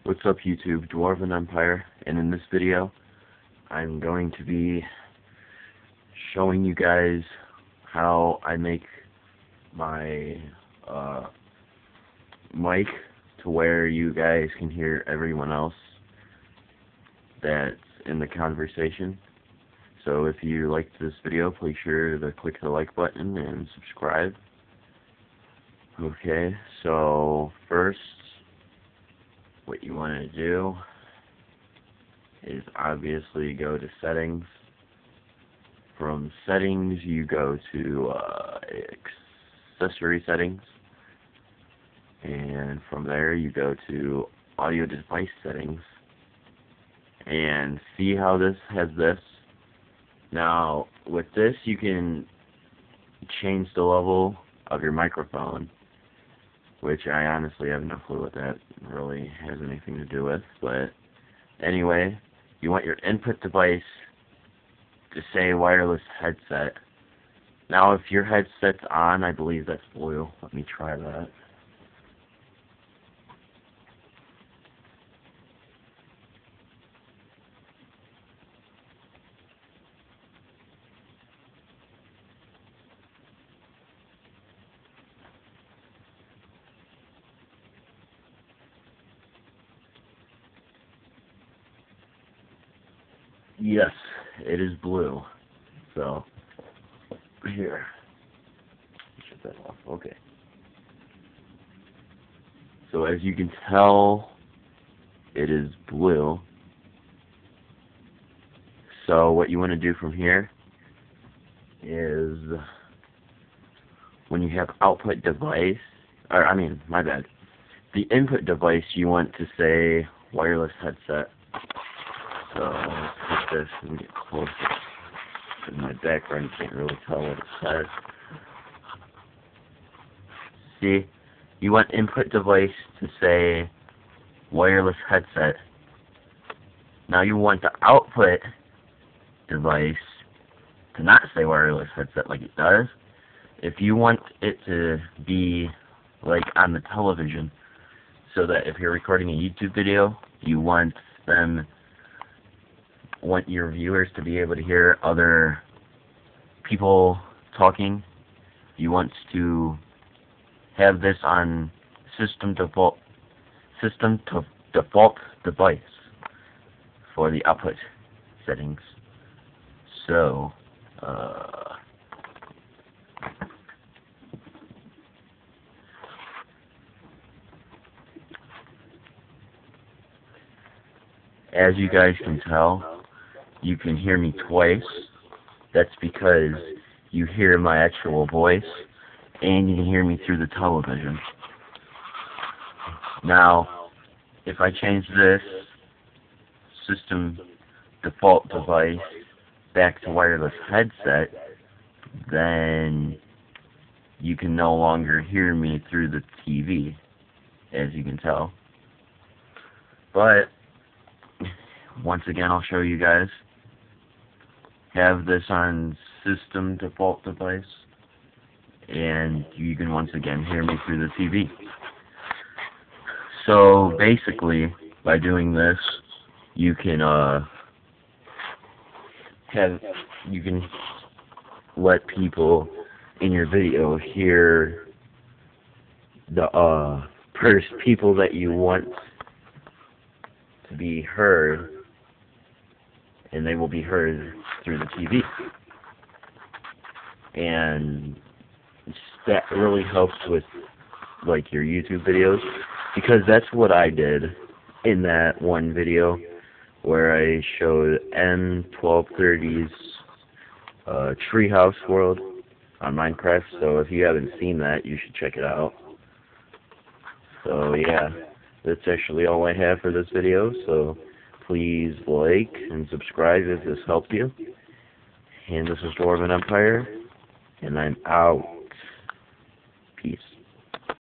What's up YouTube, Dwarven Empire, and in this video I'm going to be showing you guys how I make my mic to where you guys can hear everyone else that's in the conversation. So if you liked this video, please sure to click the like button and subscribe. Okay, so first what you want to do is obviously go to settings. From settings you go to accessory settings, and from there you go to audio device settings, and see how this has this. Now with this you can change the level of your microphone, which I honestly have no clue what that really has anything to do with, but anyway, you want your input device to say wireless headset. Now if your headset's on, I believe that's blue. Let me try that. Yes, it is blue. So, here. Shut that off. Okay. So as you can tell, it is blue. So what you want to do from here is, when you have output device, my bad. The input device, you want to say wireless headset. So let's put this and get closer. In my background, you can't really tell what it says. See, you want input device to say wireless headset. Now you want the output device to not say wireless headset like it does. If you want it to be like on the television, so that if you're recording a YouTube video, you want your viewers to be able to hear other people talking, you want to have this on system default device for the output settings. So as you guys can tell, you can hear me twice. That's because you hear my actual voice and you can hear me through the television. Now, if I change this system default device back to wireless headset, then you can no longer hear me through the TV, as you can tell. But once again, I'll show you guys. Have this on system default device, and you can once again hear me through the TV. So basically, by doing this, you can let people in your video hear the people that you want to be heard, and they will be heard through the TV. And that really helps with like your YouTube videos, because that's what I did in that one video where I showed M1230's Treehouse World on Minecraft. So if you haven't seen that, you should check it out. So yeah, that's actually all I have for this video. So please like and subscribe if this helped you. And this is Dwarven Empire, and I'm out. Peace.